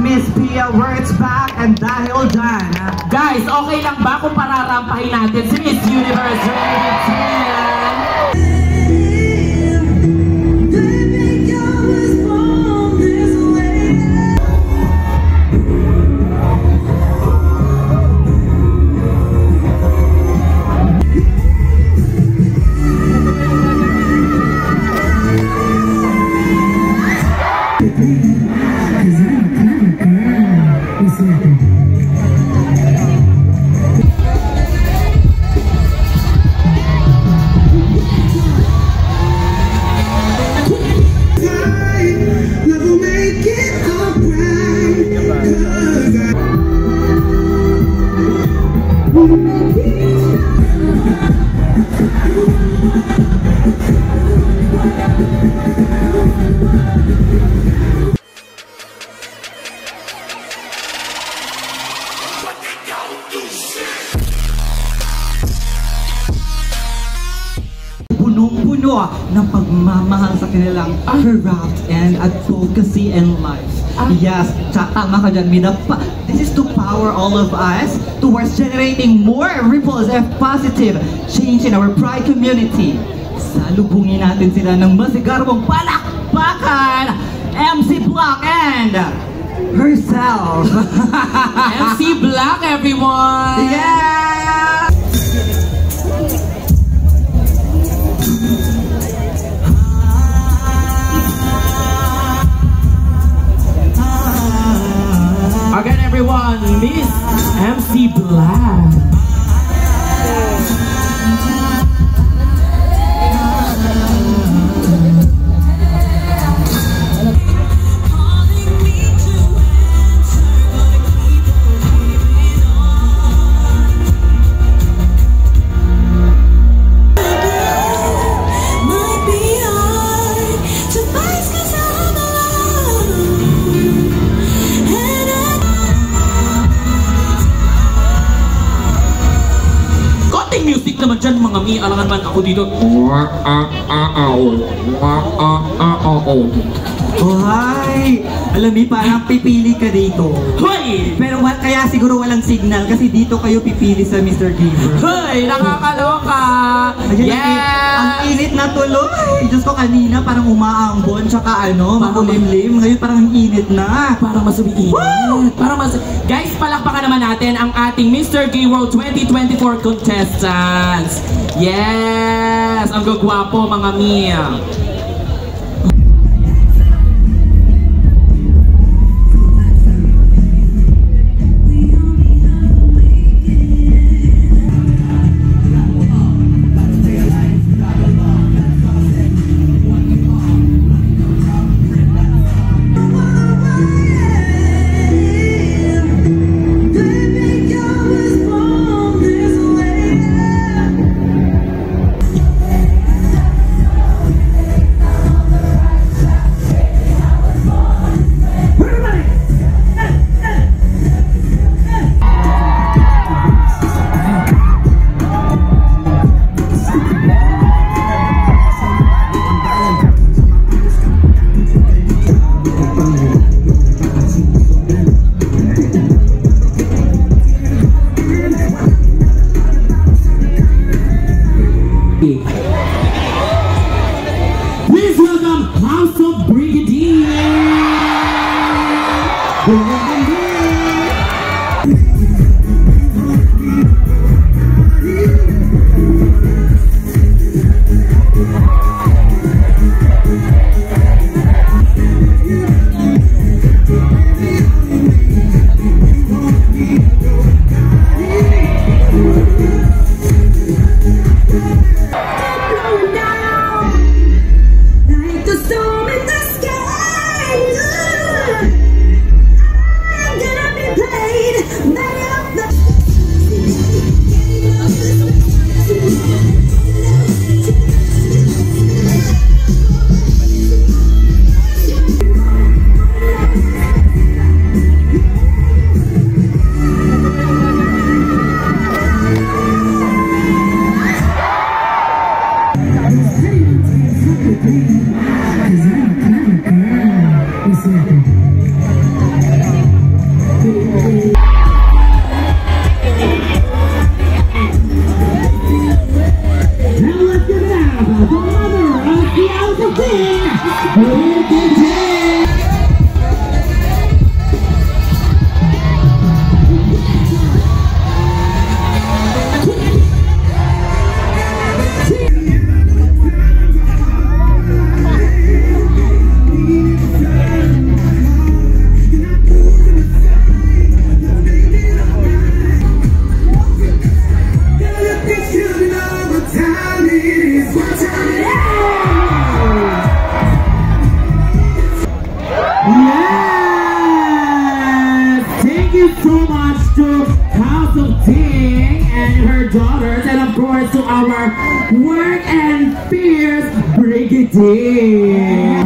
Miss Pia Words back, and dahil dyan, guys, okay lang ba kung pararampahin natin si Miss Universe 2010? Punong-puno ng pagmamahal sa kanilang craft and advocacy and life. Yes, tama ka dyan, Mina. This is to power all of us towards generating more ripples and positive change in our Pride community. Salubungin natin sila ng masigarwang palakpakan, MC Block and herself. MC Block, everyone! Yeah! Again, everyone, Miss MC Black. Music naman dyan mga mi, alangan man ako dito. Hoy! Alam mo, parang pipili ka dito. Hoy! Pero kaya siguro walang signal kasi dito kayo pipili sa Mr. Giver. Hoy! Nakakaloka! Yes! Ang init na tuloy! Diyos ko, kanina parang umaambon tsaka makulimlim. Ngayon parang ang init na. Parang masubiin. Guys, palakpakan naman natin ang ating Mr. Gay World 2024 contestants. Yes! Ang gagwapo mga Mia. so much to House of Ting and her daughters, and of course to our Work and Fierce Brigadier.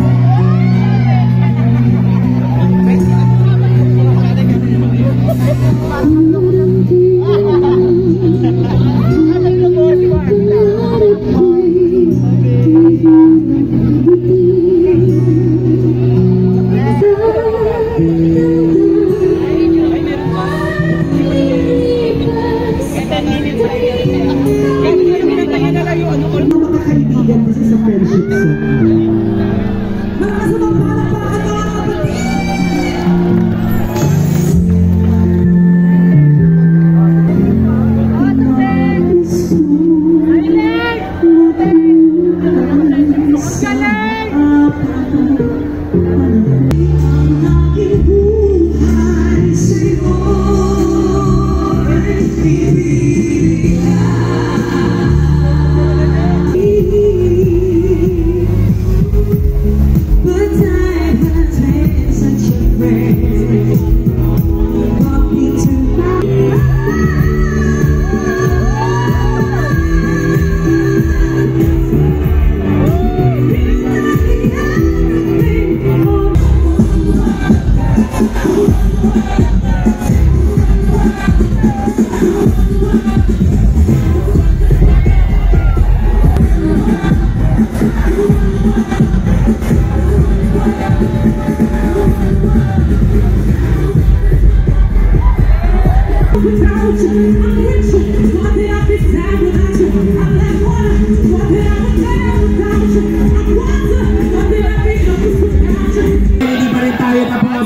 This is a friendship song.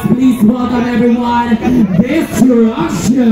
Please welcome everyone, Destruction!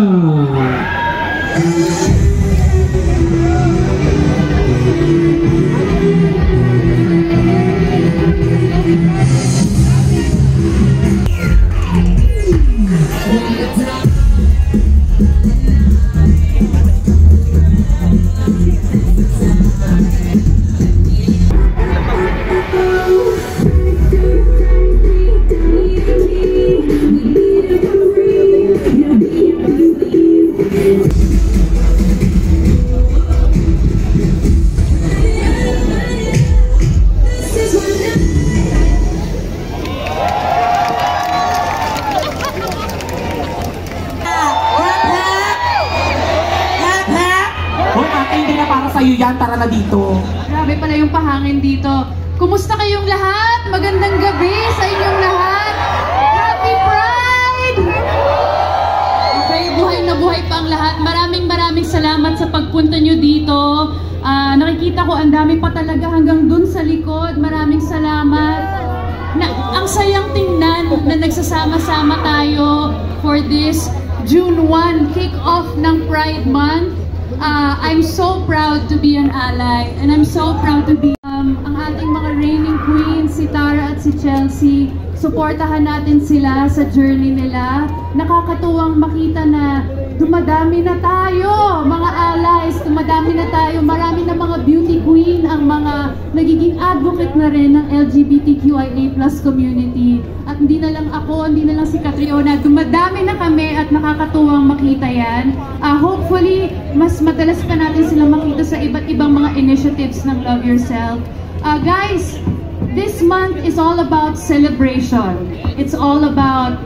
Sa'yo yan, tara na dito. Grabe pala yung pahangin dito. Kumusta kayong lahat? Magandang gabi sa inyong lahat. Happy Pride! Okay, buhay na buhay pa ang lahat. Maraming salamat sa pagpunta nyo dito. Nakikita ko ang dami pa talaga hanggang dun sa likod. Maraming salamat. Ang sayang tingnan na nagsasama-sama tayo for this June 1 kick-off ng Pride Month. I'm so proud to be an ally, and I'm so proud to be ang ating mga reigning queens, si Tara at si Chelsea. Suportahan natin sila sa journey nila. Nakakatuwang makita na dumadami na tayo, mga allies, dumadami na tayo. Marami na mga beauty queen ang mga nagiging advocate na rin ng LGBTQIA+ community. At hindi na lang ako, hindi na lang si Catriona, dumadami na kami at nakakatuwang makita yan. Hopefully, mas madalas pa natin sila makita sa iba't ibang mga initiatives ng Love Yourself. Guys, this month is all about celebration. It's all about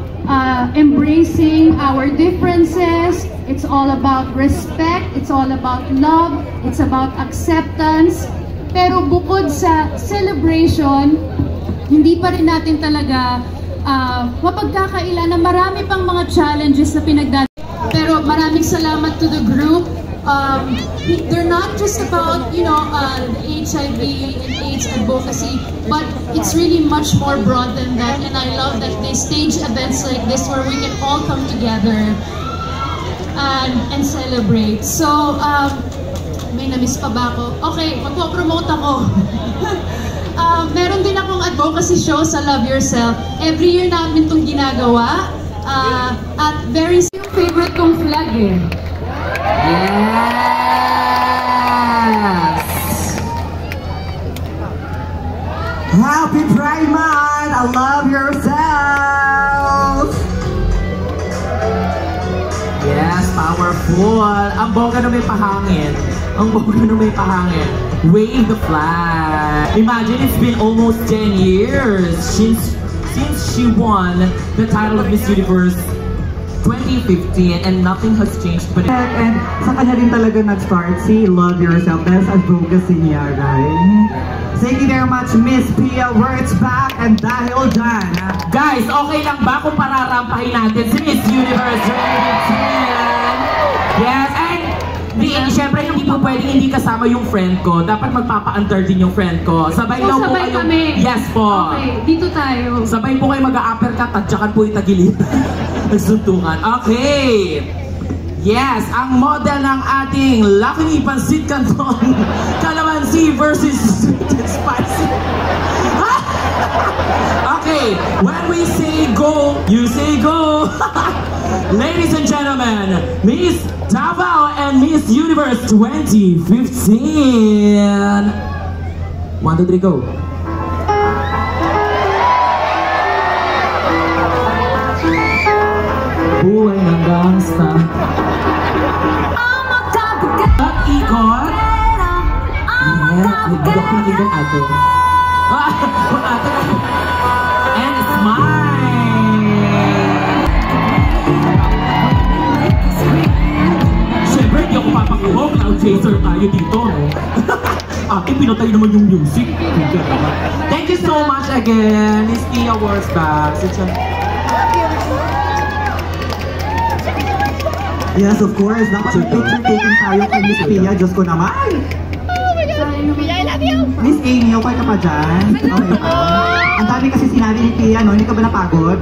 embracing our differences. It's all about respect. It's all about love. It's about acceptance. Pero bukod sa celebration, hindi pa rin natin talaga mapagkakaila na marami pang mga challenges na pinagdadaanan. Pero maraming salamat to the group. They're not just about, you know, HIV and AIDS advocacy, but it's really much more broad than that. And I love that they stage events like this where we can all come together and celebrate. So, may na-miss pa ba ako? Okay, magpo-promote ako. Meron din akong advocacy show sa Love Yourself. Every year namin itong ginagawa. At very yung favorite kong flag eh. Yes! Happy Pride Month! I love yourself! powerful. Ang bongga na may pahangin. Ang bongga na may pahangin. Wave the flag. Imagine it's been almost 10 years since she won the title of Miss Universe 2015 and nothing has changed. But And sa kanya rin talaga nag-start si Love Yourself. Dahil sa advocacy niya, right? Thank you very much, Miss Pia. Words back. And dahil dyan, guys, okay lang ba kung pararampahin natin si Miss Universe 2015? Yes, and syempre hindi po pwedeng hindi kasama yung friend ko. Dapat magpapa-under din yung friend ko. Sabay daw po sabay kayo. kami. Yes po. Okay, dito tayo. Sabay po kayo mag-a-uppercut at tsakan po itagilid. Nagsuntungan. Okay. Yes, ang model ng ating Lucky Me Pansit Canton Calamansi versus Sweet and Spicy. Okay, when we say go, you say go. Ladies and gentlemen, Miss Davao and Miss Universe 2015. 1, 2, 3, go. Buhay ng gangsta. At ikot. Yeah, nagdok na ikot ate. Ate. And smile. Siyempre, hindi ako papakuho. Cloud chaser tayo dito, no? Ate, pinatay naman yung music. Thank you so much again. Miss Tia Words back. yes, of course. Dapat may picture taking tayo kay Miss Pia. Diyos ko naman. Miss Amy, okay ka pa dyan? Okay pa. Ang dami kasi sinabi ni Pia, no? Hindi ka ba napagod?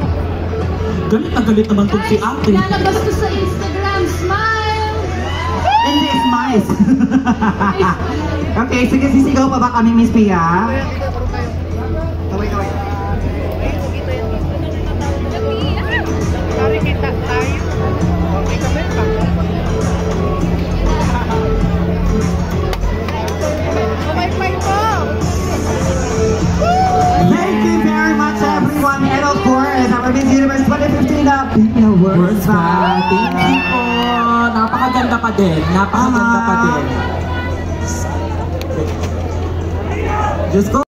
Galit na galit naman tong si ate. Lalabas ko sa Instagram, smile! Hindi, smiles. Okay, sige, sisigaw pa ba kami, Miss Pia? Kaway, kaway. Thank you very much, everyone. And of course, our Miss Universe 2015 Pia Words back. Thank you po. Napakaganda pa din. Napakaganda pa din. Just go.